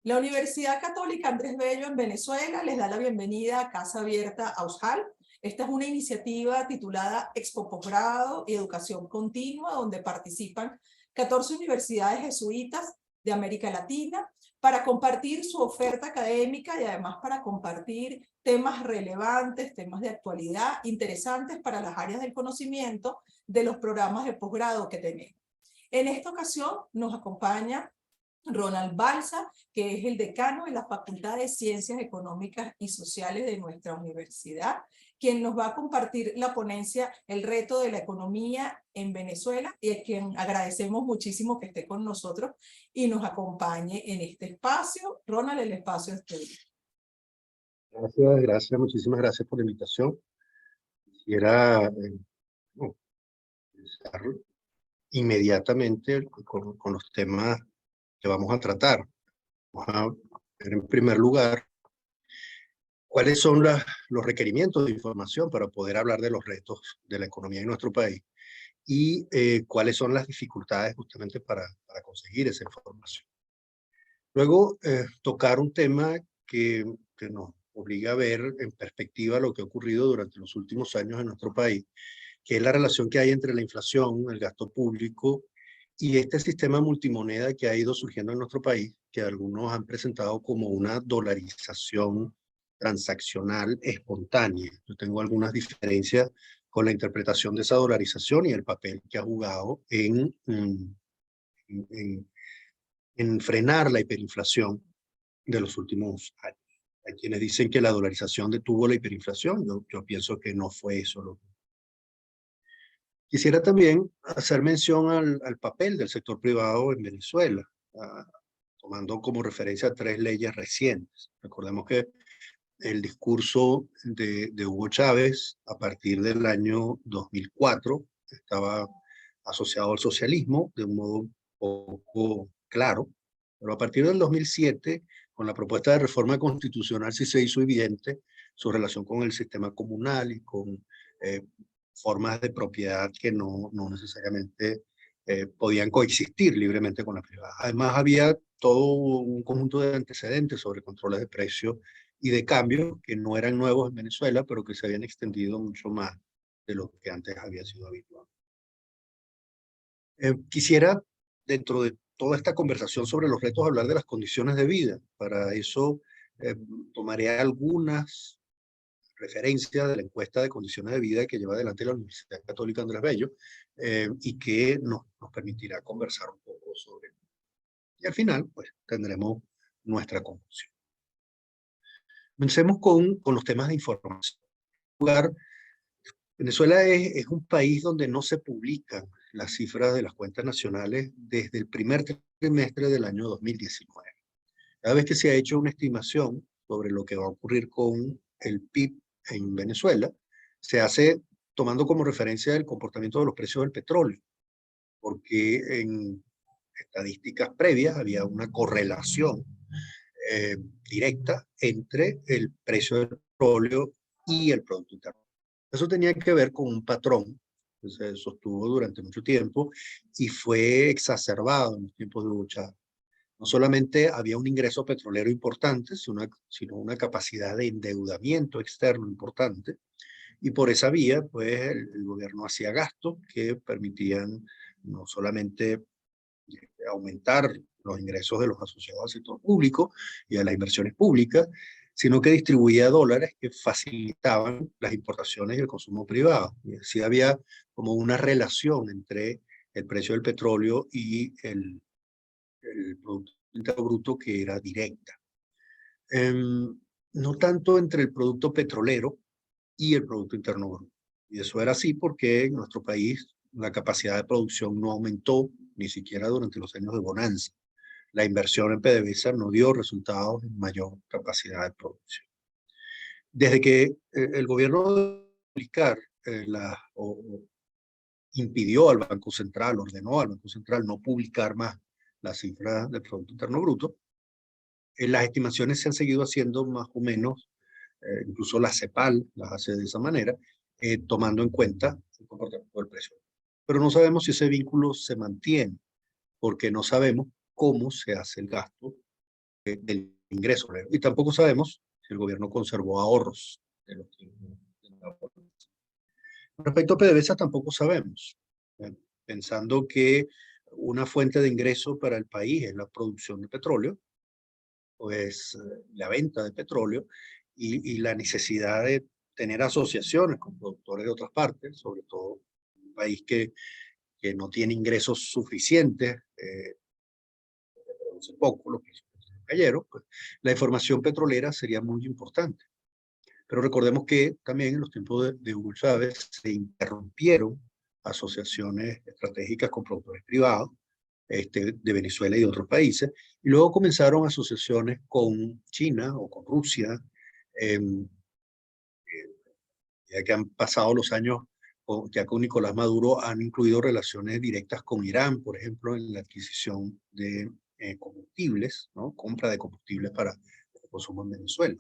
La Universidad Católica Andrés Bello en Venezuela les da la bienvenida a Casa Abierta Ausjal. Esta es una iniciativa titulada Expo Posgrado y Educación Continua, donde participan 14 universidades jesuitas de América Latina para compartir su oferta académica y además para compartir temas relevantes, temas de actualidad, interesantes para las áreas del conocimiento de los programas de posgrado que tenemos. En esta ocasión nos acompaña Ronald Balsa, que es el decano de la Facultad de Ciencias Económicas y Sociales de nuestra universidad, quien nos va a compartir la ponencia El reto de la economía en Venezuela, y a quien agradecemos muchísimo que esté con nosotros y nos acompañe en este espacio. Ronald, el espacio es tuyo. Gracias, muchísimas gracias por la invitación. Quisiera empezar inmediatamente con los temas que vamos a tratar. Vamos a ver en primer lugar cuáles son los requerimientos de información para poder hablar de los retos de la economía en nuestro país y cuáles son las dificultades justamente para conseguir esa información. Luego, tocar un tema que nos obliga a ver en perspectiva lo que ha ocurrido durante los últimos años en nuestro país, que es la relación que hay entre la inflación, el gasto público y este sistema multimoneda que ha ido surgiendo en nuestro país, que algunos han presentado como una dolarización transaccional espontánea. Yo tengo algunas diferencias con la interpretación de esa dolarización y el papel que ha jugado en frenar la hiperinflación de los últimos años. Hay quienes dicen que la dolarización detuvo la hiperinflación. Yo pienso que no fue eso. Quisiera también hacer mención al papel del sector privado en Venezuela, tomando como referencia 3 leyes recientes. Recordemos que el discurso de Hugo Chávez a partir del año 2004 estaba asociado al socialismo de un modo poco claro, pero a partir del 2007, con la propuesta de reforma constitucional, sí se hizo evidente su relación con el sistema comunal y con formas de propiedad que no necesariamente podían coexistir libremente con la privada. Además, había todo un conjunto de antecedentes sobre controles de precios y de cambio que no eran nuevos en Venezuela, pero que se habían extendido mucho más de lo que antes había sido habitual. Quisiera, dentro de toda esta conversación sobre los retos, hablar de las condiciones de vida. Para eso tomaré algunas referencias de la encuesta de condiciones de vida que lleva adelante la Universidad Católica Andrés Bello y que nos permitirá conversar un poco sobre ello. Y al final, pues, tendremos nuestra conclusión. Comencemos con los temas de información. En primer lugar, Venezuela es un país donde no se publican las cifras de las cuentas nacionales desde el primer trimestre del año 2019. Cada vez que se ha hecho una estimación sobre lo que va a ocurrir con el PIB en Venezuela, se hace tomando como referencia el comportamiento de los precios del petróleo, porque en estadísticas previas había una correlación directa entre el precio del petróleo y el Producto Interno. Eso tenía que ver con un patrón que se sostuvo durante mucho tiempo y fue exacerbado en los tiempos de Hugo Chávez. No solamente había un ingreso petrolero importante, sino una capacidad de endeudamiento externo importante, y por esa vía, pues, el gobierno hacía gastos que permitían no solamente aumentar los ingresos de los asociados al sector público y a las inversiones públicas, sino que distribuía dólares que facilitaban las importaciones y el consumo privado. Y así había como una relación entre el precio del petróleo y el Producto Interno Bruto que era directa. No tanto entre el producto petrolero y el Producto Interno Bruto. Y eso era así porque en nuestro país la capacidad de producción no aumentó ni siquiera durante los años de bonanza. La inversión en PDVSA no dio resultados en mayor capacidad de producción. Desde que el gobierno de publicar impidió al Banco Central, ordenó al Banco Central no publicar más las cifras del Producto Interno Bruto, las estimaciones se han seguido haciendo más o menos, incluso la CEPAL las hace de esa manera, tomando en cuenta el comportamiento del precio. Pero no sabemos si ese vínculo se mantiene, porque no sabemos cómo se hace el gasto del ingreso. Y tampoco sabemos si el gobierno conservó ahorros de los que, respecto a PDVSA tampoco sabemos, pensando que una fuente de ingreso para el país es la producción de petróleo, pues la venta de petróleo y la necesidad de tener asociaciones con productores de otras partes, sobre todo un país que no tiene ingresos suficientes, produce poco, los precios cayeron, pues la información petrolera sería muy importante. Pero recordemos que también en los tiempos de Hugo Chávez se interrumpieron asociaciones estratégicas con productores privados de Venezuela y de otros países, y luego comenzaron asociaciones con China o con Rusia, em, ya que han pasado los años, ya con Nicolás Maduro han incluido relaciones directas con Irán, por ejemplo, en la adquisición de combustibles, ¿no? Compra de combustibles para el consumo en Venezuela.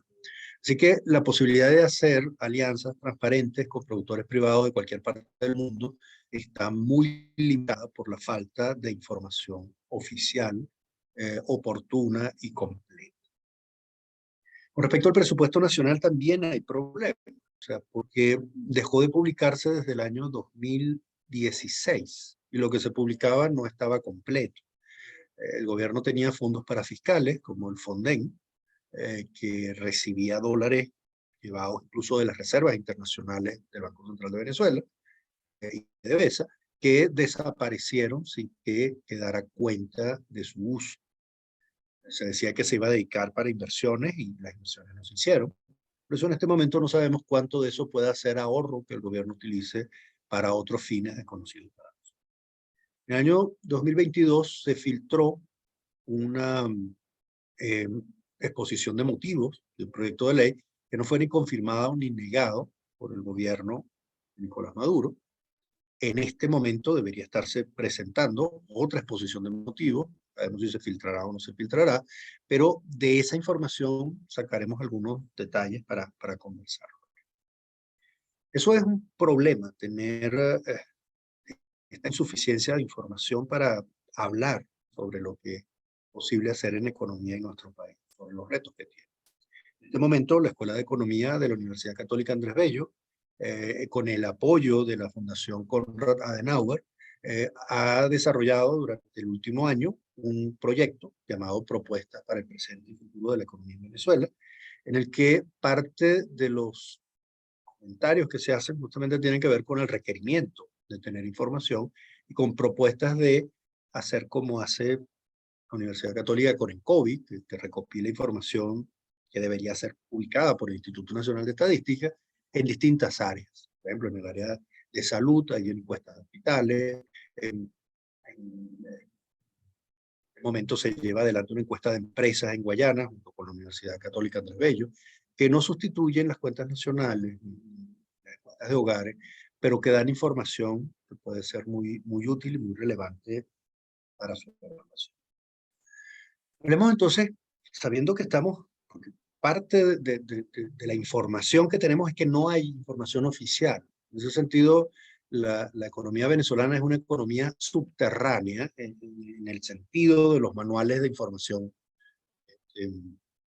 Así que la posibilidad de hacer alianzas transparentes con productores privados de cualquier parte del mundo está muy limitada por la falta de información oficial, oportuna y completa. Con respecto al presupuesto nacional también hay problemas, o sea, porque dejó de publicarse desde el año 2016 y lo que se publicaba no estaba completo. El gobierno tenía fondos para fiscales, como el Fonden, que recibía dólares llevados incluso de las reservas internacionales del Banco Central de Venezuela y de PDVSA, que desaparecieron sin que quedara cuenta de su uso. Se decía que se iba a dedicar para inversiones y las inversiones no se hicieron. Por eso en este momento no sabemos cuánto de eso puede ser ahorro que el gobierno utilice para otros fines desconocidos para nosotros. En el año 2022 se filtró una eh, exposición de motivos de un proyecto de ley que no fue ni confirmado ni negado por el gobierno de Nicolás Maduro. En este momento debería estarse presentando otra exposición de motivos, sabemos si se filtrará o no se filtrará, pero de esa información sacaremos algunos detalles para conversar. Eso es un problema, tener esta insuficiencia de información para hablar sobre lo que es posible hacer en economía en nuestro país, sobre los retos que tiene. En este momento, la Escuela de Economía de la Universidad Católica Andrés Bello, con el apoyo de la Fundación Konrad Adenauer, ha desarrollado durante el último año un proyecto llamado Propuestas para el presente y futuro de la economía en Venezuela, en el que parte de los comentarios que se hacen justamente tienen que ver con el requerimiento de tener información y con propuestas de hacer como hace la Universidad Católica con ENCOVI, que recopila información que debería ser publicada por el Instituto Nacional de Estadística en distintas áreas. Por ejemplo, en el área de salud hay encuestas de hospitales, en el momento se lleva adelante una encuesta de empresas en Guayana, junto con la Universidad Católica Andrés Bello, que no sustituyen las cuentas nacionales, las encuestas de hogares, pero que dan información que puede ser muy, muy útil y muy relevante para su programación. Hablemos entonces, sabiendo que estamos, porque parte de la información que tenemos es que no hay información oficial. En ese sentido, la economía venezolana es una economía subterránea en el sentido de los manuales de información que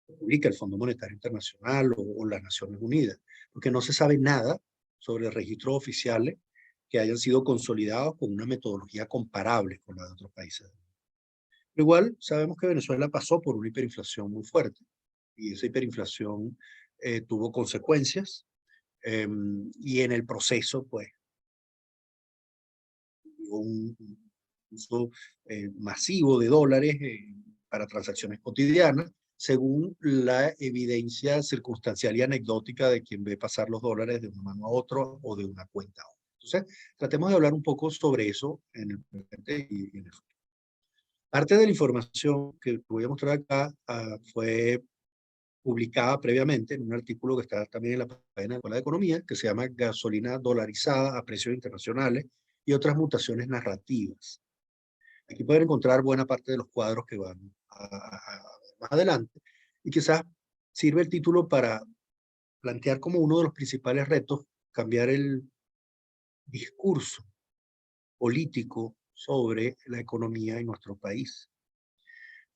publica el Fondo Monetario Internacional o las Naciones Unidas, porque no se sabe nada sobre registros oficiales que hayan sido consolidados con una metodología comparable con la de otros países. Pero igual sabemos que Venezuela pasó por una hiperinflación muy fuerte y esa hiperinflación tuvo consecuencias y en el proceso pues hubo un uso masivo de dólares para transacciones cotidianas según la evidencia circunstancial y anecdótica de quien ve pasar los dólares de una mano a otra o de una cuenta a otra. Entonces, tratemos de hablar un poco sobre eso en el presente y en el futuro. Parte de la información que voy a mostrar acá fue publicada previamente en un artículo que está también en la página de la Escuela de Economía, que se llama Gasolina dolarizada a precios internacionales y otras mutaciones narrativas. Aquí pueden encontrar buena parte de los cuadros que van a más adelante y quizás sirve el título para plantear como uno de los principales retos cambiar el discurso político sobre la economía en nuestro país.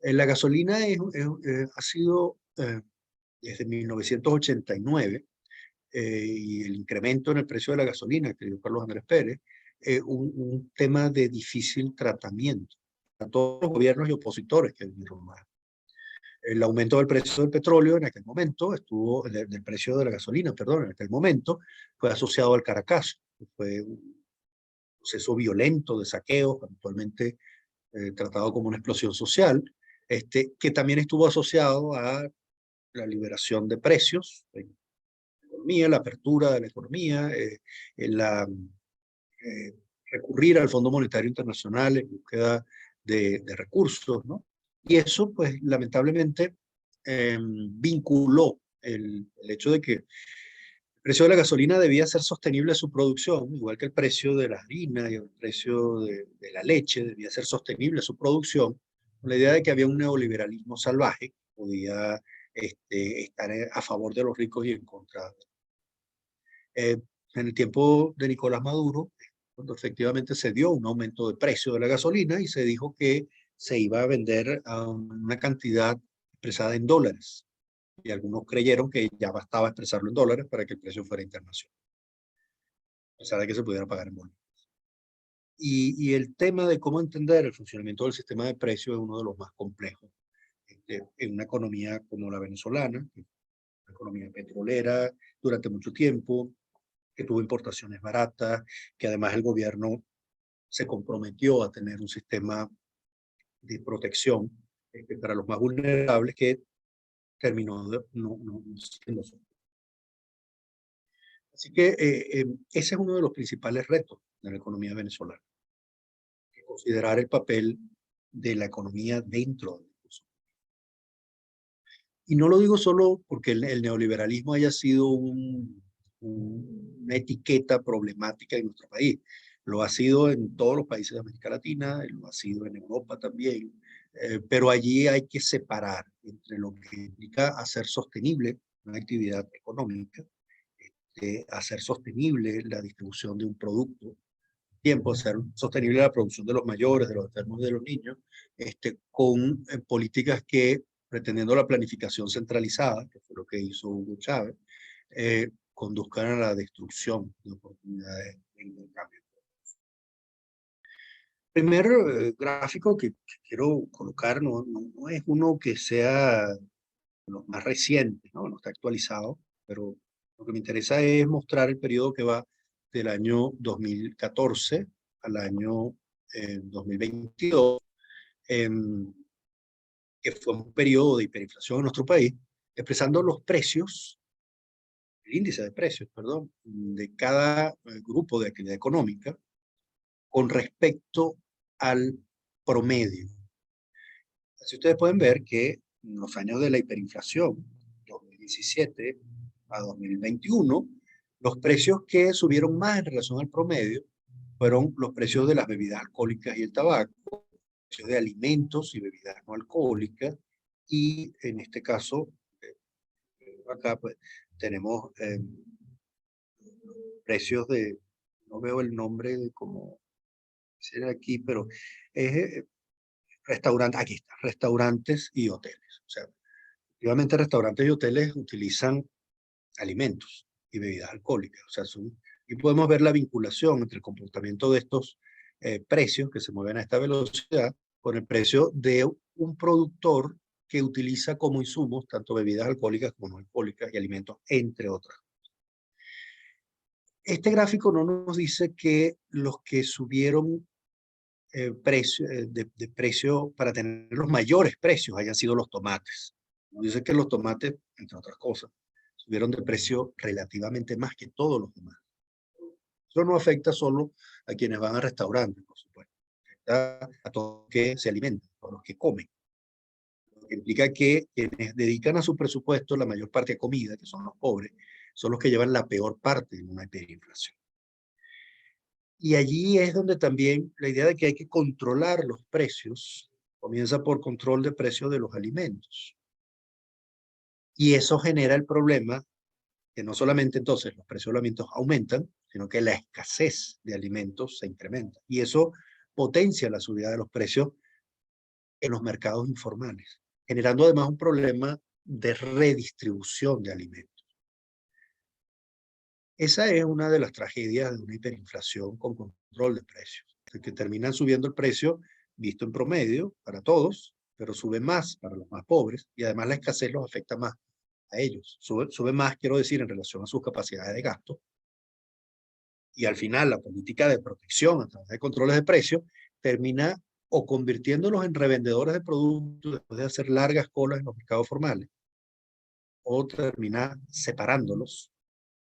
La gasolina ha sido desde 1989 y el incremento en el precio de la gasolina que dio Carlos Andrés Pérez, un tema de difícil tratamiento a todos los gobiernos y opositores que vinieron más. El aumento del precio del petróleo en aquel momento del precio de la gasolina, perdón, en aquel momento fue asociado al Caracazo. Fue un proceso violento de saqueo, actualmente tratado como una explosión social, que también estuvo asociado a la liberación de precios, en la economía, la apertura de la economía, eh, recurrir al Fondo Monetario Internacional en búsqueda de recursos, ¿no? Y eso, pues, lamentablemente, vinculó el hecho de que el precio de la gasolina debía ser sostenible su producción, igual que el precio de la harina y el precio de la leche debía ser sostenible su producción, con la idea de que había un neoliberalismo salvaje que podía estar a favor de los ricos y en contra de en el tiempo de Nicolás Maduro, cuando efectivamente se dio un aumento de precio de la gasolina y se dijo que se iba a vender a una cantidad expresada en dólares. Y algunos creyeron que ya bastaba expresarlo en dólares para que el precio fuera internacional, a pesar de que se pudiera pagar en bolívares. Y el tema de cómo entender el funcionamiento del sistema de precios es uno de los más complejos en una economía como la venezolana, una economía petrolera durante mucho tiempo, que tuvo importaciones baratas, que además el gobierno se comprometió a tener un sistema de protección para los más vulnerables que terminó no siendo eso. Así que ese es uno de los principales retos de la economía venezolana, considerar el papel de la economía dentro del discurso. Y no lo digo solo porque el neoliberalismo haya sido una etiqueta problemática en nuestro país. Lo ha sido en todos los países de América Latina, lo ha sido en Europa también, pero allí hay que separar entre lo que implica hacer sostenible una actividad económica, hacer sostenible la distribución de un producto, tiempo, hacer sostenible la producción de los mayores, de los enfermos y de los niños, con políticas que, pretendiendo la planificación centralizada, que fue lo que hizo Hugo Chávez, conduzcan a la destrucción de oportunidades de intercambio. El primer gráfico que quiero colocar no es uno que sea los más recientes, no está actualizado, pero lo que me interesa es mostrar el periodo que va del año 2014 al año 2022, que fue un periodo de hiperinflación en nuestro país, expresando los precios, el índice de precios, perdón, de cada grupo de actividad económica con respecto al promedio. Así ustedes pueden ver que en los años de la hiperinflación, 2017 a 2021, los precios que subieron más en relación al promedio fueron los precios de las bebidas alcohólicas y el tabaco, precios de alimentos y bebidas no alcohólicas, y en este caso, acá pues tenemos precios no veo el nombre de cómo ser aquí, pero es restaurantes, aquí está, restaurantes y hoteles. O sea, efectivamente restaurantes y hoteles utilizan alimentos y bebidas alcohólicas. O sea, y podemos ver la vinculación entre el comportamiento de estos precios que se mueven a esta velocidad con el precio de un productor que utiliza como insumos tanto bebidas alcohólicas como no alcohólicas y alimentos, entre otras. Este gráfico no nos dice que los que subieron de precio para tener los mayores precios hayan sido los tomates. Nos dice que los tomates, entre otras cosas, subieron de precio relativamente más que todos los demás. Eso no afecta solo a quienes van a restaurantes, por supuesto. Afecta a todos los que se alimentan, a todos los que comen. Lo que implica que quienes dedican a su presupuesto la mayor parte a comida, que son los pobres, son los que llevan la peor parte en una hiperinflación. Y allí es donde también la idea de que hay que controlar los precios comienza por control de precios de los alimentos. Y eso genera el problema que no solamente entonces los precios de los alimentos aumentan, sino que la escasez de alimentos se incrementa. Y eso potencia la subida de los precios en los mercados informales, generando además un problema de redistribución de alimentos. Esa es una de las tragedias de una hiperinflación con control de precios, que terminan subiendo el precio visto en promedio para todos, pero sube más para los más pobres y además la escasez los afecta más a ellos. Sube más, quiero decir, en relación a sus capacidades de gasto. Y al final la política de protección a través de controles de precios termina o convirtiéndolos en revendedores de productos después de hacer largas colas en los mercados formales, o termina separándolos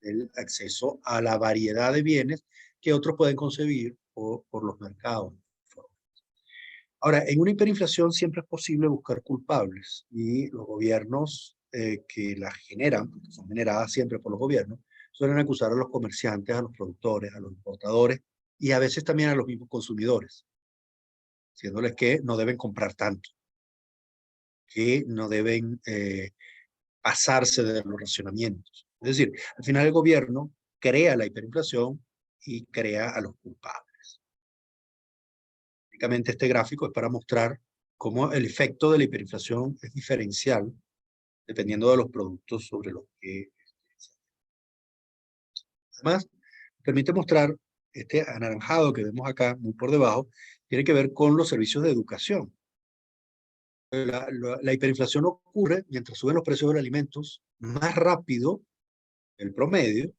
del acceso a la variedad de bienes que otros pueden concebir por los mercados. Ahora, en una hiperinflación siempre es posible buscar culpables y los gobiernos que las generan, porque son generadas siempre por los gobiernos, suelen acusar a los comerciantes, a los productores, a los importadores y a veces también a los mismos consumidores, diciéndoles que no deben comprar tanto, que no deben pasarse de los racionamientos. Es decir, al final el gobierno crea la hiperinflación y crea a los culpables. Básicamente este gráfico es para mostrar cómo el efecto de la hiperinflación es diferencial dependiendo de los productos sobre los que... Además, permite mostrar este anaranjado que vemos acá, muy por debajo, tiene que ver con los servicios de educación. La hiperinflación ocurre mientras suben los precios de los alimentos más rápido el promedio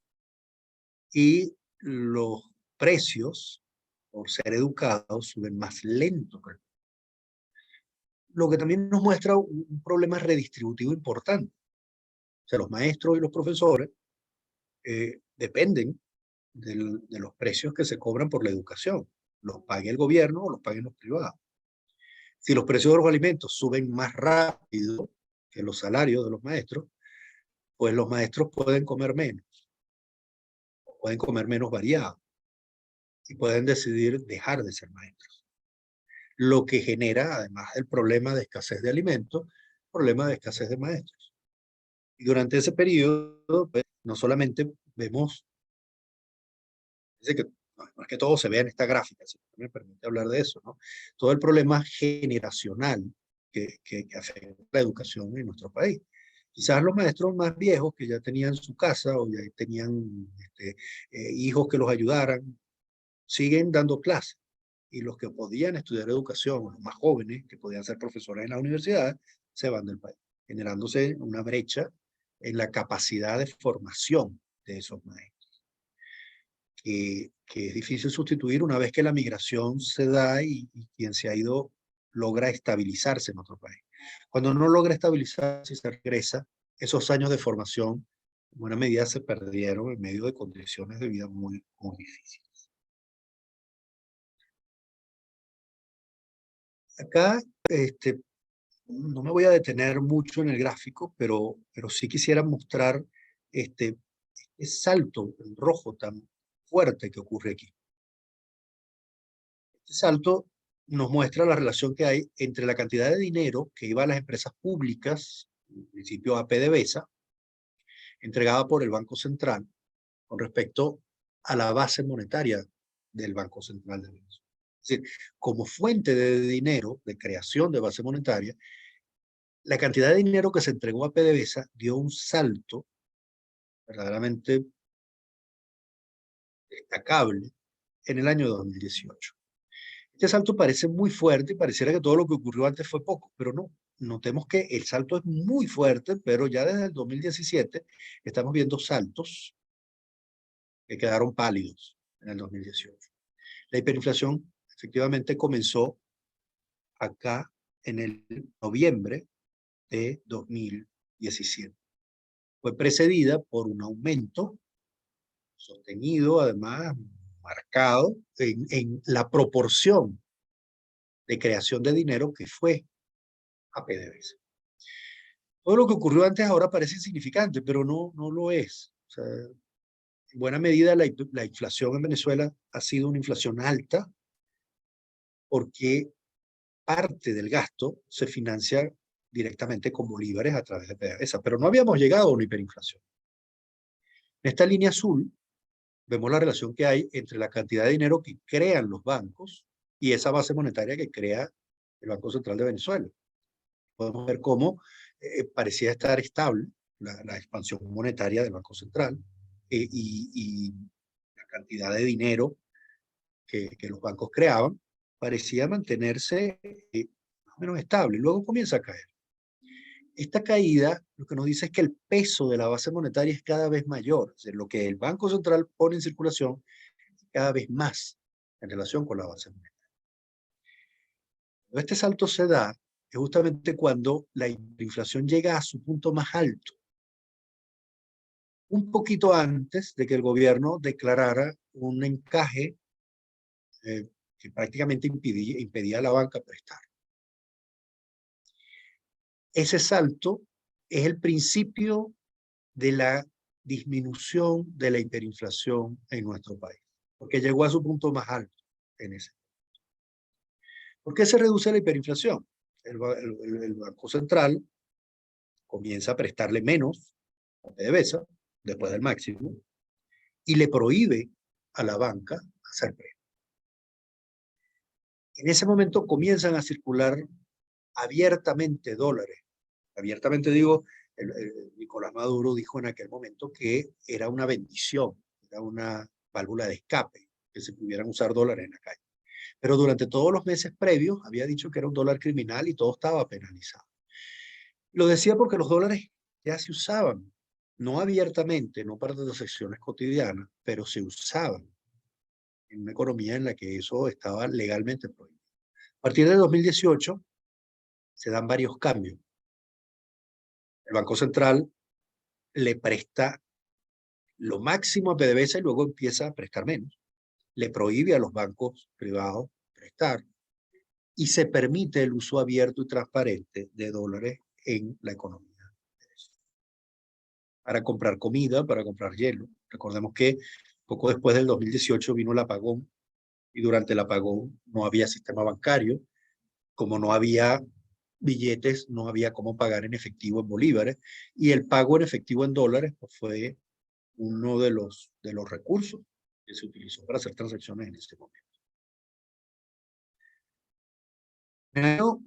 y los precios, por ser educados, suben más lento. Lo que también nos muestra un problema redistributivo importante. O sea, los maestros y los profesores dependen de los precios que se cobran por la educación. Los pague el gobierno o los paguen los privados. Si los precios de los alimentos suben más rápido que los salarios de los maestros, pues los maestros pueden comer menos variado y pueden decidir dejar de ser maestros. Lo que genera, además del problema de escasez de alimentos, problema de escasez de maestros. Y durante ese periodo, pues, no solamente vemos, dice que no es que todo se vea en esta gráfica, si me permite hablar de eso, ¿no? Todo el problema generacional que afecta la educación en nuestro país. Quizás los maestros más viejos que ya tenían su casa o ya tenían hijos que los ayudaran, siguen dando clases. Y los que podían estudiar educación, los más jóvenes que podían ser profesores en la universidad, se van del país, generándose una brecha en la capacidad de formación de esos maestros, que es difícil sustituir una vez que la migración se da y quien se ha ido logra estabilizarse en otro país. Cuando no logra estabilizarse y se regresa, esos años de formación en buena medida se perdieron en medio de condiciones de vida muy, muy difíciles. Acá, no me voy a detener mucho en el gráfico, pero sí quisiera mostrar este salto en rojo tan fuerte que ocurre aquí. Este salto nos muestra la relación que hay entre la cantidad de dinero que iba a las empresas públicas, en principio a PDVSA, entregada por el Banco Central, con respecto a la base monetaria del Banco Central de Venezuela. Es decir, como fuente de dinero, de creación de base monetaria, la cantidad de dinero que se entregó a PDVSA dio un salto verdaderamente destacable en el año 2018. Este salto parece muy fuerte y pareciera que todo lo que ocurrió antes fue poco, pero no. Notemos que el salto es muy fuerte, pero ya desde el 2017 estamos viendo saltos que quedaron pálidos en el 2018. La hiperinflación efectivamente comenzó acá en el noviembre de 2017. Fue precedida por un aumento sostenido, además marcado en la proporción de creación de dinero que fue a PDVSA. Todo lo que ocurrió antes ahora parece insignificante, pero no lo es. O sea, en buena medida la inflación en Venezuela ha sido una inflación alta porque parte del gasto se financia directamente con bolívares a través de PDVSA, pero no habíamos llegado a una hiperinflación. En esta línea azul vemos la relación que hay entre la cantidad de dinero que crean los bancos y esa base monetaria que crea el Banco Central de Venezuela. Podemos ver cómo parecía estar estable la expansión monetaria del Banco Central y la cantidad de dinero que los bancos creaban parecía mantenerse más o menos estable. Luego comienza a caer. Esta caída lo que nos dice es que el peso de la base monetaria es cada vez mayor. Es decir, lo que el Banco Central pone en circulación es cada vez más en relación con la base monetaria. Cuando este salto se da es justamente cuando la inflación llega a su punto más alto, un poquito antes de que el gobierno declarara un encaje que prácticamente impedía a la banca prestar. Ese salto es el principio de la disminución de la hiperinflación en nuestro país, porque llegó a su punto más alto en ese momento. ¿Por qué se reduce la hiperinflación? El Banco Central comienza a prestarle menos a PDVSA, después del máximo, y le prohíbe a la banca hacer préstamos. En ese momento comienzan a circular abiertamente dólares. Abiertamente digo, Nicolás Maduro dijo en aquel momento que era una bendición, era una válvula de escape, que se pudieran usar dólares en la calle. Pero durante todos los meses previos había dicho que era un dólar criminal y todo estaba penalizado. Lo decía porque los dólares ya se usaban, no abiertamente, no para transacciones cotidianas, pero se usaban en una economía en la que eso estaba legalmente prohibido. A partir de 2018 se dan varios cambios. El Banco Central le presta lo máximo a PDVSA y luego empieza a prestar menos. Le prohíbe a los bancos privados prestar y se permite el uso abierto y transparente de dólares en la economía. Para comprar comida, para comprar hielo. Recordemos que poco después del 2018 vino el apagón y durante el apagón no había sistema bancario. Como no había billetes, no había cómo pagar en efectivo en bolívares y el pago en efectivo en dólares pues, fue uno de los recursos que se utilizó para hacer transacciones en este momento. En el año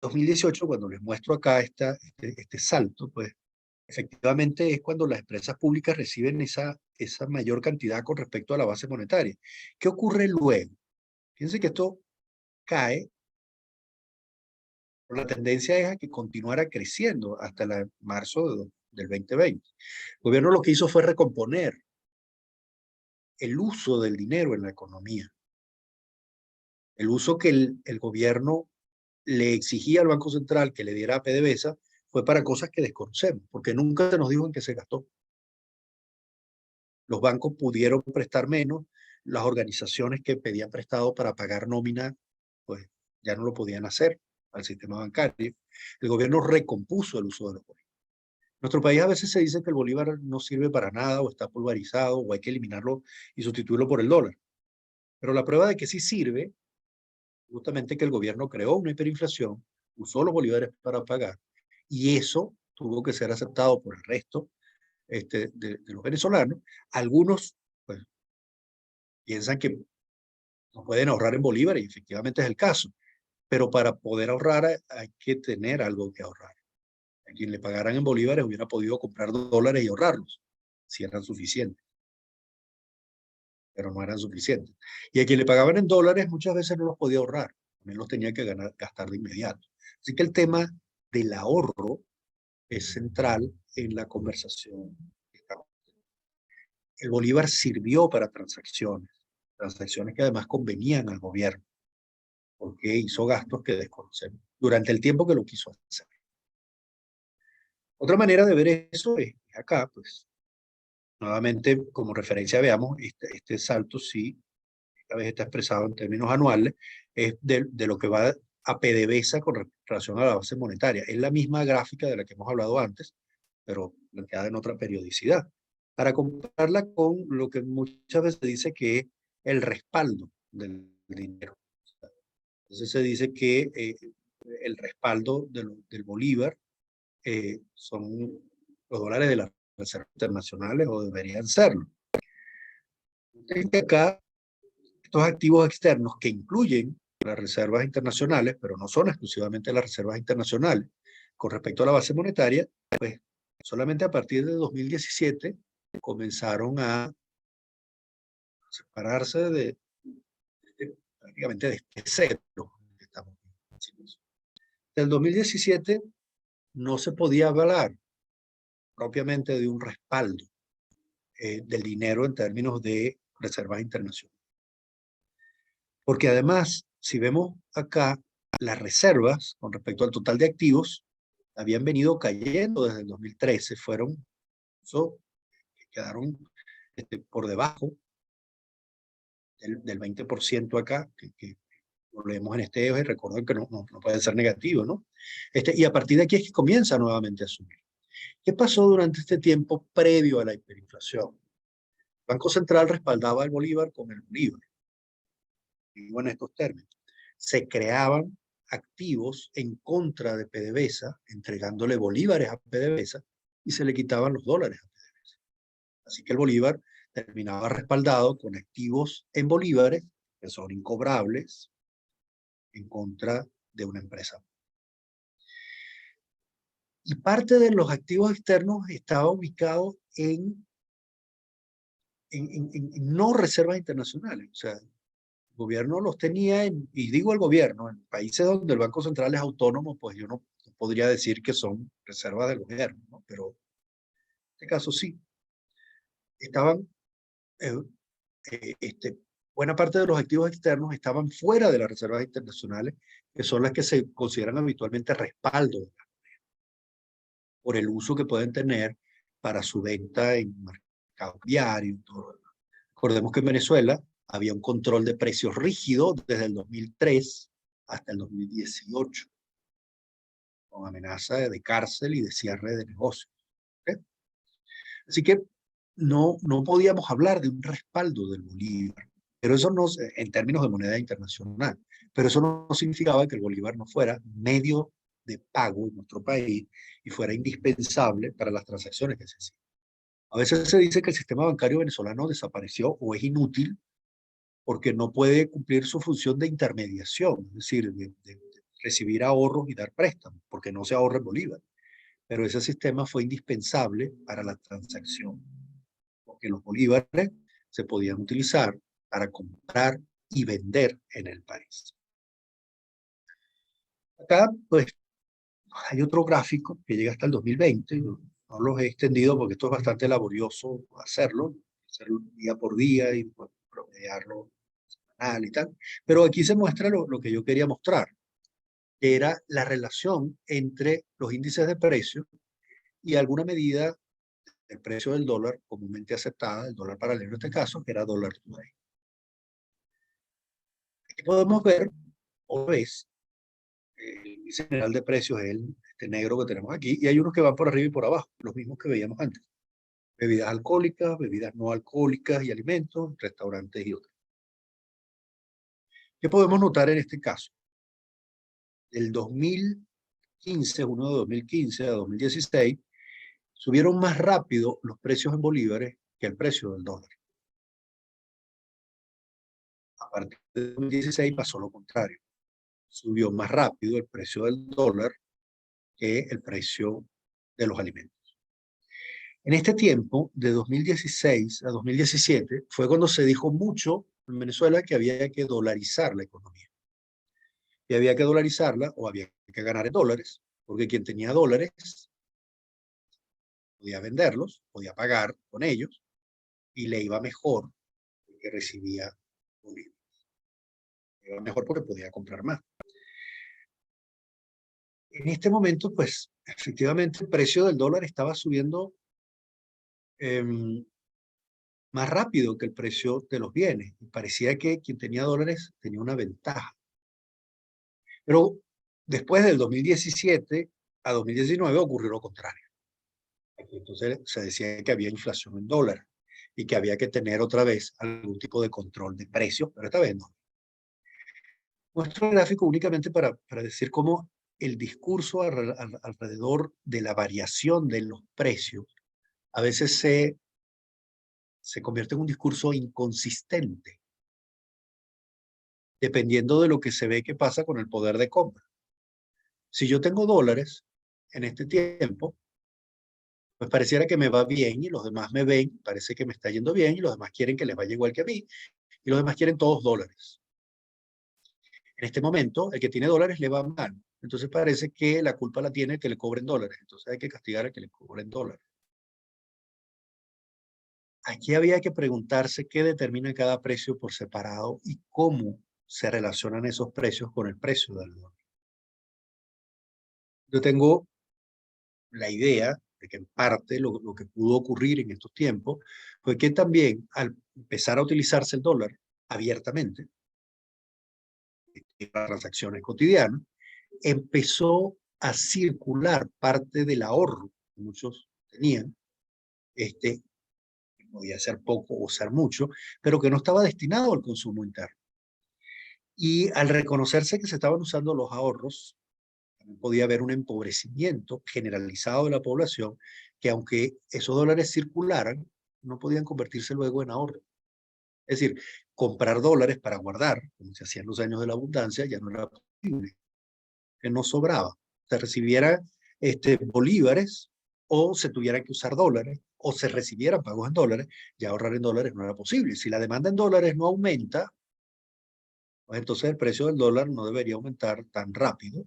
2018, cuando les muestro acá este salto, pues efectivamente es cuando las empresas públicas reciben esa mayor cantidad con respecto a la base monetaria. ¿Qué ocurre luego? Fíjense que esto cae, pero la tendencia es a que continuara creciendo hasta marzo del 2020. El gobierno lo que hizo fue recomponer el uso del dinero en la economía. El uso que el gobierno le exigía al Banco Central que le diera a PDVSA fue para cosas que desconocemos, porque nunca se nos dijo en qué se gastó. Los bancos pudieron prestar menos, las organizaciones que pedían prestado para pagar nómina, pues ya no lo podían hacer al sistema bancario. El gobierno recompuso el uso de los bolívares. En nuestro país a veces se dice que el bolívar no sirve para nada o está pulverizado o hay que eliminarlo y sustituirlo por el dólar. Pero la prueba de que sí sirve, justamente que el gobierno creó una hiperinflación, usó los bolívares para pagar y eso tuvo que ser aceptado por el resto de los venezolanos. Algunos pues, piensan que no pueden ahorrar en bolívares y efectivamente es el caso, pero para poder ahorrar hay que tener algo que ahorrar. A quien le pagaran en bolívares hubiera podido comprar dólares y ahorrarlos, si eran suficientes, pero no eran suficientes. Y a quien le pagaban en dólares muchas veces no los podía ahorrar, también los tenía que gastar de inmediato. Así que el tema del ahorro es central en la conversación. El bolívar sirvió para transacciones que además convenían al gobierno, porque hizo gastos que desconocemos durante el tiempo que lo quiso hacer. Otra manera de ver eso es acá, pues, nuevamente como referencia veamos, este salto sí, esta vez está expresado en términos anuales, es de lo que va a PDVSA con relación a la base monetaria. Es la misma gráfica de la que hemos hablado antes, pero planteada en otra periodicidad, para compararla con lo que muchas veces se dice que es el respaldo del dinero. Entonces se dice que el respaldo del bolívar son los dólares de las reservas internacionales o deberían serlo. Entonces acá estos activos externos que incluyen las reservas internacionales, pero no son exclusivamente las reservas internacionales. Con respecto a la base monetaria, pues solamente a partir de 2017 comenzaron a separarse prácticamente de este cero. Del 2017 no se podía hablar propiamente de un respaldo del dinero en términos de reservas internacionales. Porque además, si vemos acá, las reservas con respecto al total de activos habían venido cayendo desde el 2013, quedaron por debajo del 20% acá, que lo leemos en este eje, recuerden que no puede ser negativo, ¿no? Y a partir de aquí es que comienza nuevamente a subir. ¿Qué pasó durante este tiempo previo a la hiperinflación? El Banco Central respaldaba al Bolívar con el Bolívar. Digo en estos términos. Se creaban activos en contra de PDVSA, entregándole bolívares a PDVSA y se le quitaban los dólares a PDVSA. Así que el Bolívar terminaba respaldado con activos en bolívares que son incobrables en contra de una empresa. Y parte de los activos externos estaba ubicado en no reservas internacionales. O sea, el gobierno los tenía, y digo el gobierno, en países donde el Banco Central es autónomo, pues yo no podría decir que son reservas del gobierno, ¿no? Pero en este caso sí. Estaban, eh, buena parte de los activos externos estaban fuera de las reservas internacionales, que son las que se consideran habitualmente respaldo por el uso que pueden tener para su venta en mercado diario y todo. Recordemos que en Venezuela había un control de precios rígido desde el 2003 hasta el 2018, con amenaza de cárcel y de cierre de negocios. ¿Okay? Así que no podíamos hablar de un respaldo del Bolívar, pero eso no, en términos de moneda internacional, pero eso no significaba que el Bolívar no fuera medio de pago en nuestro país y fuera indispensable para las transacciones que se hacían. A veces se dice que el sistema bancario venezolano desapareció o es inútil porque no puede cumplir su función de intermediación, es decir, de recibir ahorros y dar préstamos, porque no se ahorra en bolívar. Pero ese sistema fue indispensable para la transacción, porque los bolívares se podían utilizar para comprar y vender en el país. Acá, pues, hay otro gráfico que llega hasta el 2020, no los he extendido porque esto es bastante laborioso hacerlo día por día y pues, promediarlo semanal y tal. Pero aquí se muestra lo que yo quería mostrar, que era la relación entre los índices de precios y alguna medida del precio del dólar comúnmente aceptada, el dólar paralelo en este caso, que era dólar today. Aquí podemos ver, otra vez, el índice general de precios es este negro que tenemos aquí, y hay unos que van por arriba y por abajo, los mismos que veíamos antes. Bebidas alcohólicas, bebidas no alcohólicas y alimentos, restaurantes y otros. ¿Qué podemos notar en este caso? Del 2015, uno de 2015 a 2016, subieron más rápido los precios en bolívares que el precio del dólar. A partir de 2016 pasó lo contrario. Subió más rápido el precio del dólar que el precio de los alimentos. En este tiempo, de 2016 a 2017, fue cuando se dijo mucho en Venezuela que había que dolarizar la economía. Y había que dolarizarla o había que ganar en dólares, porque quien tenía dólares podía venderlos, podía pagar con ellos, y le iba mejor que recibía bolívares. Le iba mejor porque podía comprar más. En este momento, pues, efectivamente, el precio del dólar estaba subiendo más rápido que el precio de los bienes. Y parecía que quien tenía dólares tenía una ventaja. Pero después del 2017 a 2019 ocurrió lo contrario. Entonces se decía que había inflación en dólares y que había que tener otra vez algún tipo de control de precios, pero esta vez no. Muestro el gráfico únicamente para decir cómo el discurso alrededor de la variación de los precios a veces se convierte en un discurso inconsistente. dependiendo de lo que se ve que pasa con el poder de compra. Si yo tengo dólares en este tiempo, pues pareciera que me va bien y los demás me ven, parece que me está yendo bien y los demás quieren que les vaya igual que a mí y los demás quieren todos dólares. En este momento, el que tiene dólares le va mal. Entonces parece que la culpa la tiene el que le cobren dólares. Entonces hay que castigar al que le cobren dólares. Aquí había que preguntarse qué determina cada precio por separado y cómo se relacionan esos precios con el precio del dólar. Yo tengo la idea de que en parte lo que pudo ocurrir en estos tiempos fue que también al empezar a utilizarse el dólar abiertamente, en las transacciones cotidianas, empezó a circular parte del ahorro que muchos tenían, que podía ser poco o ser mucho, pero que no estaba destinado al consumo interno. Y al reconocerse que se estaban usando los ahorros, también podía haber un empobrecimiento generalizado de la población, que aunque esos dólares circularan, no podían convertirse luego en ahorro. Es decir, comprar dólares para guardar, como se hacía en los años de la abundancia, ya no era posible, que no sobraba. Se recibiera bolívares o se tuvieran que usar dólares o se recibieran pagos en dólares, ya ahorrar en dólares no era posible. Si la demanda en dólares no aumenta, pues entonces el precio del dólar no debería aumentar tan rápido,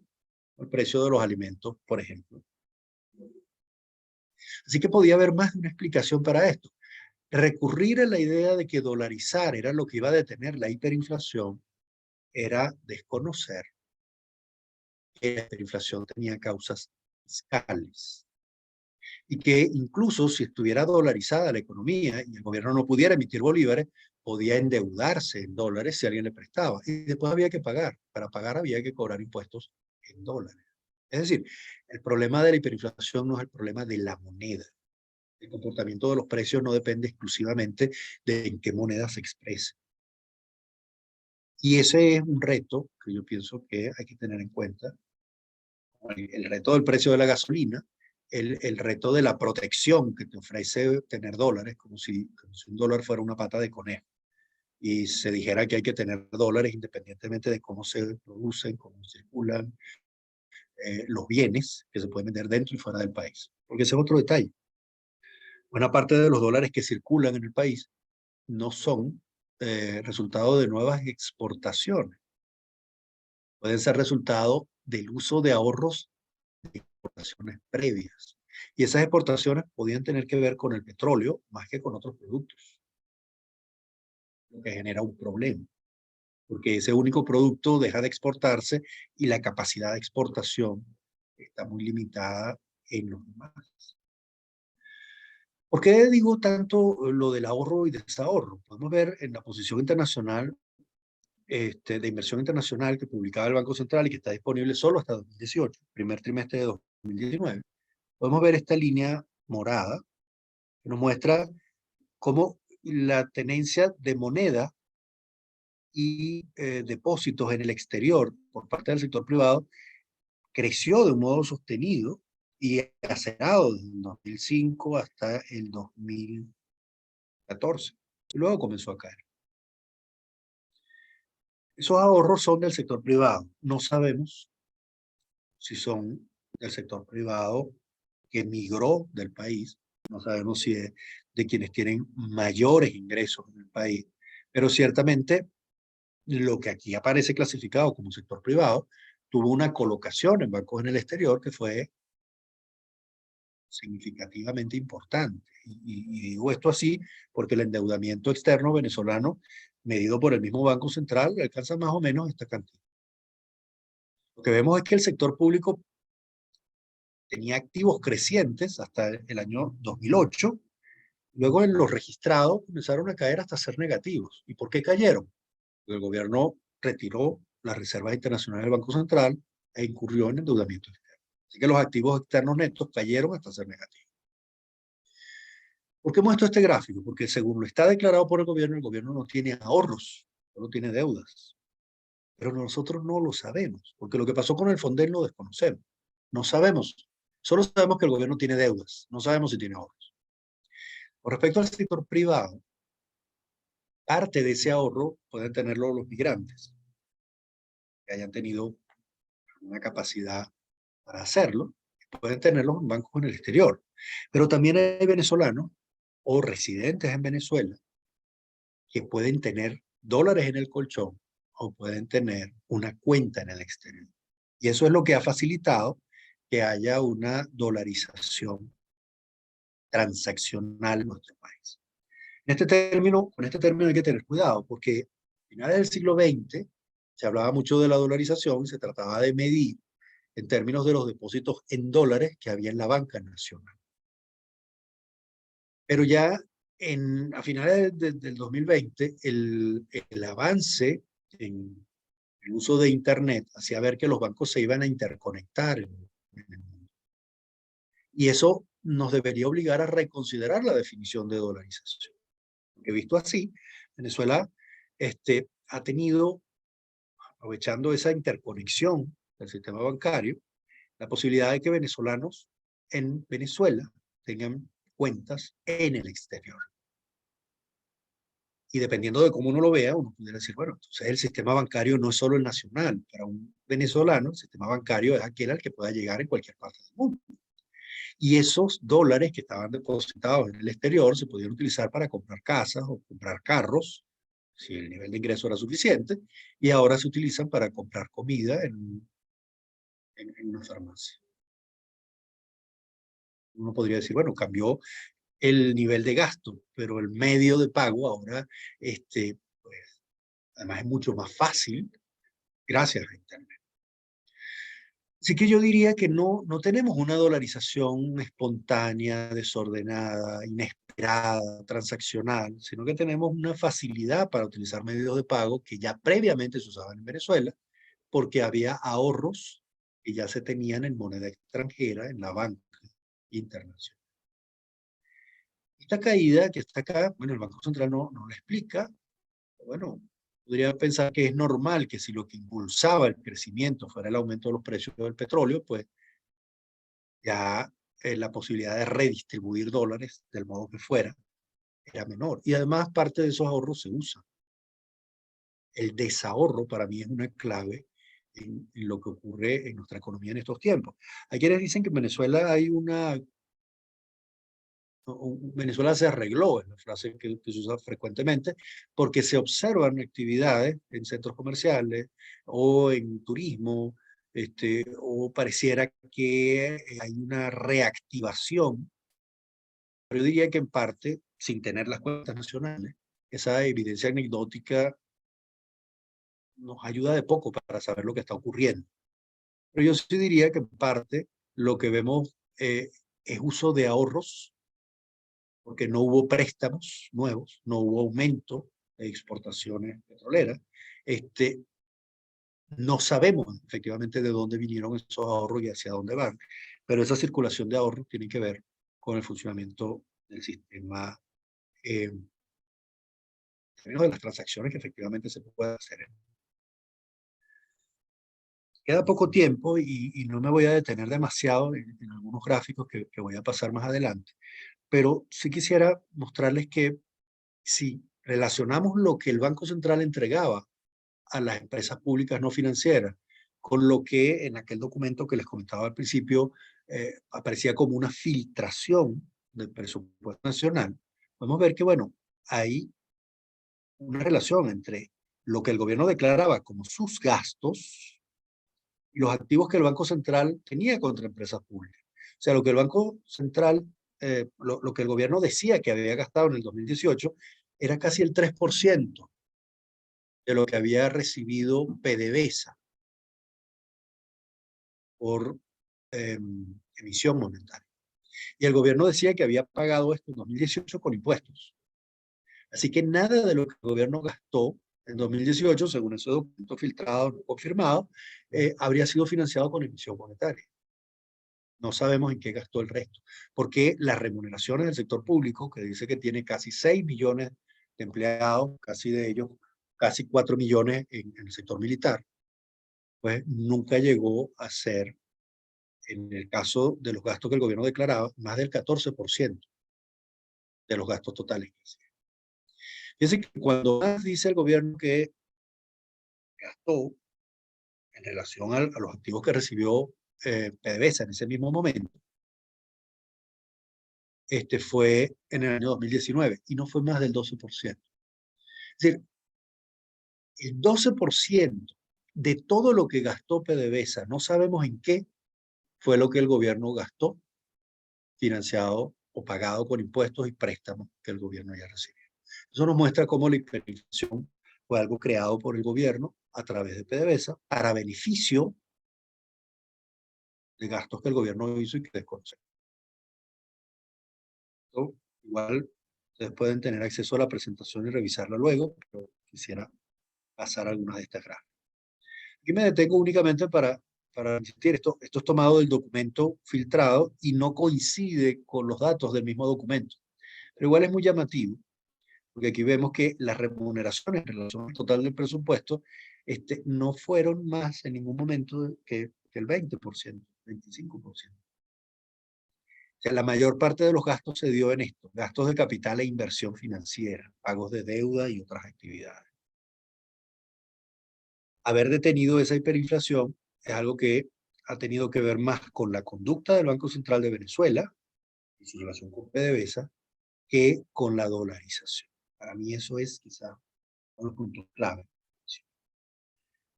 el precio de los alimentos, por ejemplo. Así que podía haber más de una explicación para esto. Recurrir a la idea de que dolarizar era lo que iba a detener la hiperinflación era desconocer que la hiperinflación tenía causas fiscales y que incluso si estuviera dolarizada la economía y el gobierno no pudiera emitir bolívares, podía endeudarse en dólares si alguien le prestaba. Y después había que pagar. Para pagar había que cobrar impuestos en dólares. Es decir, el problema de la hiperinflación no es el problema de la moneda. El comportamiento de los precios no depende exclusivamente de en qué moneda se exprese. Y ese es un reto que yo pienso que hay que tener en cuenta. El reto del precio de la gasolina, el reto de la protección que te ofrece tener dólares, como si un dólar fuera una pata de conejo. Y se dijera que hay que tener dólares independientemente de cómo se producen, cómo circulan los bienes que se pueden vender dentro y fuera del país. Porque ese es otro detalle. Buena parte de los dólares que circulan en el país no son resultado de nuevas exportaciones. Pueden ser resultado del uso de ahorros de exportaciones previas. Y esas exportaciones podían tener que ver con el petróleo más que con otros productos, lo que genera un problema, porque ese único producto deja de exportarse y la capacidad de exportación está muy limitada en los demás. ¿Por qué digo tanto lo del ahorro y desahorro? Podemos ver en la posición internacional de inversión internacional que publicaba el Banco Central y que está disponible solo hasta 2018, primer trimestre de 2019. Podemos ver esta línea morada que nos muestra cómo la tenencia de moneda y depósitos en el exterior por parte del sector privado creció de un modo sostenido y acelerado desde el 2005 hasta el 2014. Y luego comenzó a caer. Esos ahorros son del sector privado. No sabemos si son del sector privado que migró del país. No sabemos si es de quienes tienen mayores ingresos en el país. Pero ciertamente lo que aquí aparece clasificado como sector privado tuvo una colocación en bancos en el exterior que fue significativamente importante. Y digo esto así porque el endeudamiento externo venezolano, medido por el mismo Banco Central, alcanza más o menos esta cantidad. Lo que vemos es que el sector público tenía activos crecientes hasta el año 2008. Luego en los registrados comenzaron a caer hasta ser negativos. ¿Y por qué cayeron? Porque el gobierno retiró las reservas internacionales del Banco Central e incurrió en endeudamiento externo. Así que los activos externos netos cayeron hasta ser negativos. ¿Por qué muestro este gráfico? Porque según lo está declarado por el gobierno no tiene ahorros, solo tiene deudas. Pero nosotros no lo sabemos, porque lo que pasó con el Fonden lo desconocemos. No sabemos. Solo sabemos que el gobierno tiene deudas, no sabemos si tiene ahorros. Con respecto al sector privado, parte de ese ahorro pueden tenerlo los migrantes. que hayan tenido una capacidad para hacerlo, pueden tenerlos en bancos en el exterior. Pero también hay venezolanos o residentes en Venezuela que pueden tener dólares en el colchón o pueden tener una cuenta en el exterior. Y eso es lo que ha facilitado que haya una dolarización transaccional en nuestro país. Con este término hay que tener cuidado porque a finales del siglo XX se hablaba mucho de la dolarización y se trataba de medir en términos de los depósitos en dólares que había en la banca nacional. Pero ya a finales del 2020, el avance en el uso de Internet hacía ver que los bancos se iban a interconectar en el mundo. Y eso nos debería obligar a reconsiderar la definición de dolarización. Porque visto así, Venezuela ha tenido, aprovechando esa interconexión del sistema bancario, la posibilidad de que venezolanos en Venezuela tengan cuentas en el exterior. Y dependiendo de cómo uno lo vea, uno pudiera decir, bueno, entonces el sistema bancario no es solo el nacional. Para un venezolano, el sistema bancario es aquel al que pueda llegar en cualquier parte del mundo. Y esos dólares que estaban depositados en el exterior se podían utilizar para comprar casas o comprar carros, si el nivel de ingreso era suficiente, y ahora se utilizan para comprar comida en una farmacia. Uno podría decir, bueno, cambió el nivel de gasto, pero el medio de pago ahora, pues, además es mucho más fácil gracias a Internet. Así que yo diría que no tenemos una dolarización espontánea, desordenada, inesperada, transaccional, sino que tenemos una facilidad para utilizar medios de pago que ya previamente se usaban en Venezuela, porque había ahorros que ya se tenían en moneda extranjera en la banca internacional. Esta caída que está acá, bueno, el Banco Central no la explica. Bueno, podría pensar que es normal que si lo que impulsaba el crecimiento fuera el aumento de los precios del petróleo, pues ya la posibilidad de redistribuir dólares del modo que fuera era menor. Y además parte de esos ahorros se usa. El desahorro para mí es una clave en lo que ocurre en nuestra economía en estos tiempos. Hay quienes dicen que en Venezuela hay Venezuela se arregló, es la frase que se usa frecuentemente, porque se observan actividades en centros comerciales o en turismo, o pareciera que hay una reactivación, pero yo diría que en parte, sin tener las cuentas nacionales, esa evidencia anecdótica nos ayuda de poco para saber lo que está ocurriendo. Pero yo sí diría que en parte lo que vemos es uso de ahorros porque no hubo préstamos nuevos, no hubo aumento de exportaciones petroleras. No sabemos efectivamente de dónde vinieron esos ahorros y hacia dónde van, pero esa circulación de ahorros tiene que ver con el funcionamiento del sistema, en términos de las transacciones que efectivamente se puede hacer. Queda poco tiempo y no me voy a detener demasiado en algunos gráficos que voy a pasar más adelante, pero sí quisiera mostrarles que si relacionamos lo que el Banco Central entregaba a las empresas públicas no financieras con lo que en aquel documento que les comentaba al principio aparecía como una filtración del presupuesto nacional, podemos ver que, bueno, hay una relación entre lo que el gobierno declaraba como sus gastos y los activos que el Banco Central tenía contra empresas públicas. O sea, lo que el Banco Central, lo que el gobierno decía que había gastado en el 2018 era casi el 3% de lo que había recibido PDVSA por emisión monetaria. Y el gobierno decía que había pagado esto en 2018 con impuestos. Así que nada de lo que el gobierno gastó en 2018, según ese documento filtrado, no confirmado, habría sido financiado con emisión monetaria. No sabemos en qué gastó el resto, porque las remuneraciones del sector público, que dice que tiene casi 6 millones de empleados, casi de ellos, casi 4 millones en el sector militar, pues nunca llegó a ser, en el caso de los gastos que el gobierno declaraba, más del 14% de los gastos totales. Fíjense que cuando más dice el gobierno que gastó, en relación a los activos que recibió PDVSA en ese mismo momento, fue en el año 2019 y no fue más del 12%. Es decir, el 12% de todo lo que gastó PDVSA, no sabemos en qué fue lo que el gobierno gastó, financiado o pagado con impuestos y préstamos que el gobierno ya recibió. Eso nos muestra cómo la hiperinflación fue algo creado por el gobierno a través de PDVSA para beneficio de gastos que el gobierno hizo y que desconocemos. Igual ustedes pueden tener acceso a la presentación y revisarla luego, pero quisiera pasar algunas de estas gráficas. Aquí me detengo únicamente para insistir, esto es tomado del documento filtrado y no coincide con los datos del mismo documento. Pero igual es muy llamativo, porque aquí vemos que las remuneraciones en relación al total del presupuesto no fueron más en ningún momento que el 20%, 25%. O sea, la mayor parte de los gastos se dio en esto, gastos de capital e inversión financiera, pagos de deuda y otras actividades. Haber detenido esa hiperinflación es algo que ha tenido que ver más con la conducta del Banco Central de Venezuela y su relación con PDVSA que con la dolarización. Para mí eso es quizá uno de los puntos clave.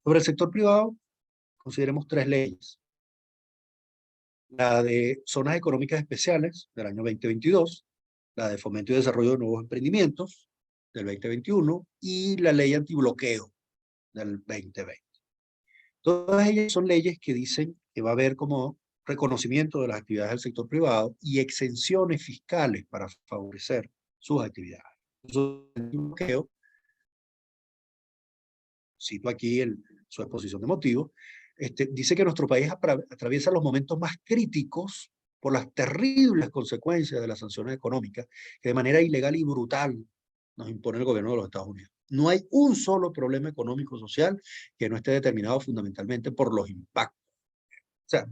Sobre el sector privado, consideremos 3 leyes. La de zonas económicas especiales del año 2022, la de fomento y desarrollo de nuevos emprendimientos del 2021 y la ley antibloqueo del 2020. Todas ellas son leyes que dicen que va a haber como reconocimiento de las actividades del sector privado y exenciones fiscales para favorecer sus actividades. Eso es el bloqueo. Cito aquí su exposición de motivos. Dice que nuestro país atraviesa los momentos más críticos por las terribles consecuencias de las sanciones económicas que de manera ilegal y brutal nos impone el gobierno de los Estados Unidos. No hay un solo problema económico social que no esté determinado fundamentalmente por los impactos. O sea,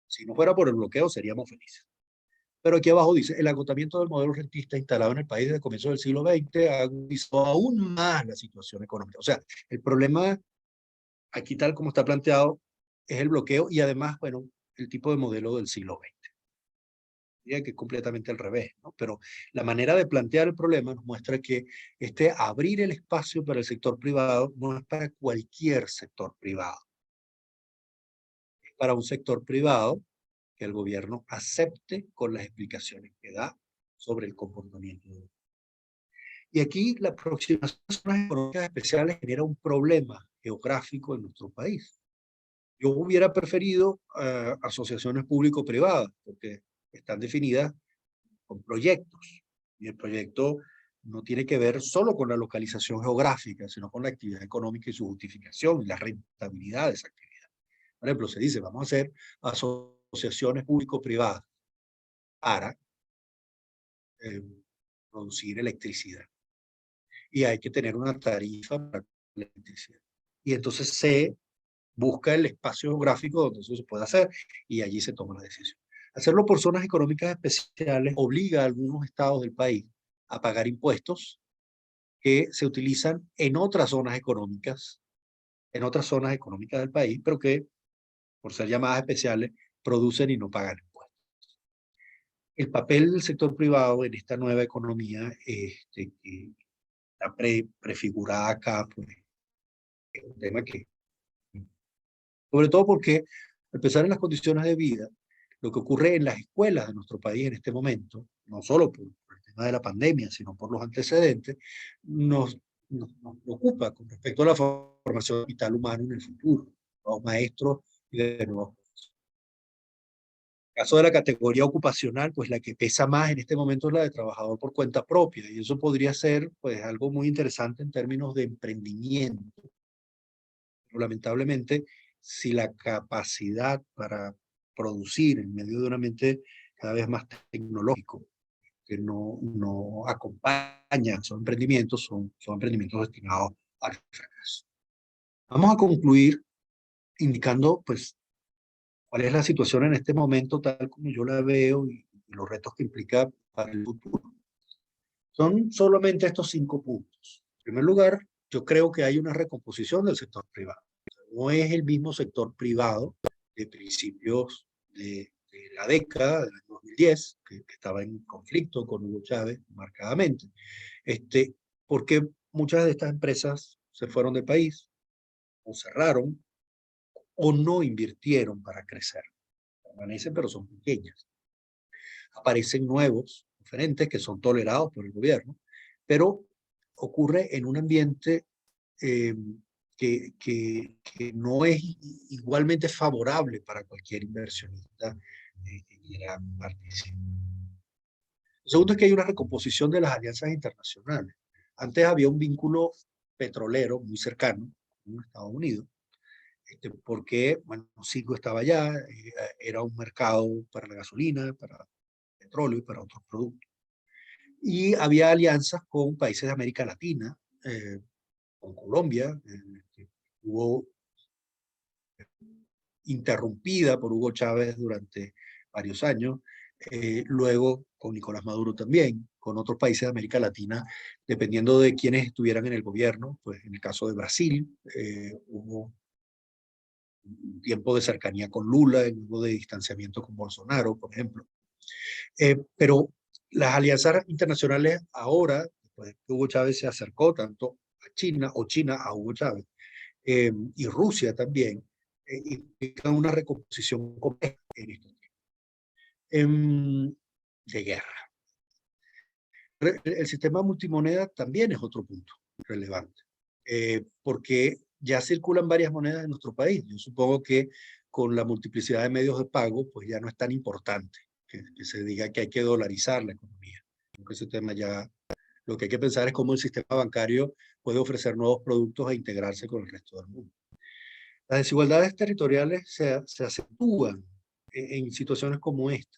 si no fuera por el bloqueo seríamos felices. Pero aquí abajo dice, el agotamiento del modelo rentista instalado en el país desde el comienzo del siglo XX ha agudizado aún más la situación económica. O sea, el problema aquí tal como está planteado es el bloqueo y además, bueno, el tipo de modelo del siglo XX. Diría que es completamente al revés, ¿no? Pero la manera de plantear el problema nos muestra que abrir el espacio para el sector privado no es para cualquier sector privado. Es para un sector privado que el gobierno acepte con las explicaciones que da sobre el comportamiento. Y aquí la aproximación a zonas económicas especiales genera un problema geográfico en nuestro país. Yo hubiera preferido asociaciones público-privadas, porque están definidas con proyectos. Y el proyecto no tiene que ver solo con la localización geográfica, sino con la actividad económica y su justificación y la rentabilidad de esa actividad. Por ejemplo, se dice, vamos a hacer asociaciones público-privadas para producir electricidad. Y hay que tener una tarifa para la electricidad. Y entonces se busca el espacio geográfico donde eso se puede hacer y allí se toma la decisión. Hacerlo por zonas económicas especiales obliga a algunos estados del país a pagar impuestos que se utilizan en otras zonas económicas del país, pero que, por ser llamadas especiales, producen y no pagan impuestos. El papel del sector privado en esta nueva economía, que está prefigurada acá, pues, es un tema que, sobre todo porque, al pensar en las condiciones de vida, lo que ocurre en las escuelas de nuestro país en este momento, no solo por el tema de la pandemia, sino por los antecedentes, nos preocupa con respecto a la formación vital humana en el futuro, nuevos maestros y de nuevos. En el caso de la categoría ocupacional, pues la que pesa más en este momento es la de trabajador por cuenta propia, y eso podría ser pues algo muy interesante en términos de emprendimiento. Pero lamentablemente, si la capacidad para producir en medio de un ambiente cada vez más tecnológico, que no acompaña son emprendimientos destinados al fracaso. Vamos a concluir indicando, pues, cuál es la situación en este momento, tal como yo la veo, y los retos que implica para el futuro. Son solamente estos 5 puntos. En primer lugar, yo creo que hay una recomposición del sector privado. No es el mismo sector privado de principios de la década del año 2010, que estaba en conflicto con Hugo Chávez marcadamente, porque muchas de estas empresas se fueron del país, o cerraron, o no invirtieron para crecer. Permanecen, pero son pequeñas. Aparecen nuevos, diferentes, que son tolerados por el gobierno, pero ocurre en un ambiente eh, que no es igualmente favorable para cualquier inversionista que quiera participar. Lo segundo es que hay una recomposición de las alianzas internacionales. Antes había un vínculo petrolero muy cercano con Estados Unidos, porque, bueno, Citgo estaba allá, era un mercado para la gasolina, para el petróleo y para otros productos. Y había alianzas con países de América Latina, con Colombia, que hubo interrumpida por Hugo Chávez durante varios años, luego con Nicolás Maduro también, con otros países de América Latina, dependiendo de quiénes estuvieran en el gobierno. Pues en el caso de Brasil, hubo un tiempo de cercanía con Lula, luego de distanciamiento con Bolsonaro, por ejemplo. Pero las alianzas internacionales ahora, después que Hugo Chávez se acercó tanto a China, o China a Hugo Chávez, y Rusia también, implican una recomposición compleja en estos tiempos de guerra. El sistema multimoneda también es otro punto relevante, porque ya circulan varias monedas en nuestro país. Yo supongo que con la multiplicidad de medios de pago, pues ya no es tan importante que se diga que hay que dolarizar la economía. Creo que ese tema ya, lo que hay que pensar es cómo el sistema bancario puede ofrecer nuevos productos e integrarse con el resto del mundo. Las desigualdades territoriales se acentúan en situaciones como esta.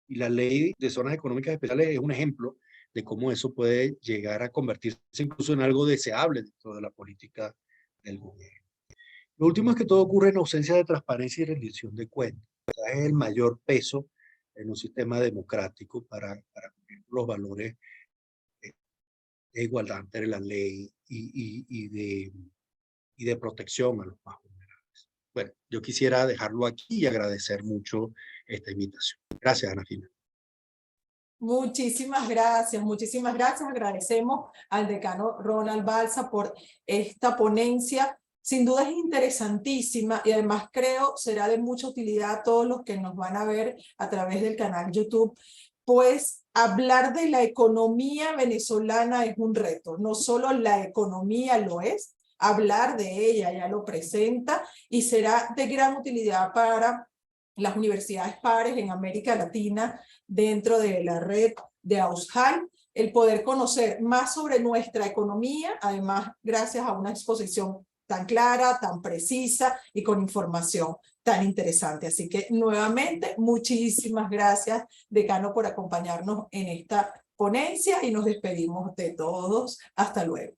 Y la ley de zonas económicas especiales es un ejemplo de cómo eso puede llegar a convertirse incluso en algo deseable dentro de la política del gobierno. Lo último es que todo ocurre en ausencia de transparencia y rendición de cuentas. O sea, es el mayor peso en un sistema democrático para cumplir los valores de igualdad ante la ley y de protección a los más vulnerables. Bueno, yo quisiera dejarlo aquí y agradecer mucho esta invitación. Gracias, Ana Fina. Muchísimas gracias, muchísimas gracias. Agradecemos al decano Ronald Balsa por esta ponencia. Sin duda es interesantísima y además creo será de mucha utilidad a todos los que nos van a ver a través del canal YouTube, pues hablar de la economía venezolana es un reto. No solo la economía lo es, hablar de ella ya lo presenta y será de gran utilidad para las universidades pares en América Latina dentro de la red de AUSJAL, el poder conocer más sobre nuestra economía, además gracias a una exposición tan clara, tan precisa y con información tan interesante. Así que nuevamente, muchísimas gracias, decano, por acompañarnos en esta ponencia y nos despedimos de todos. Hasta luego.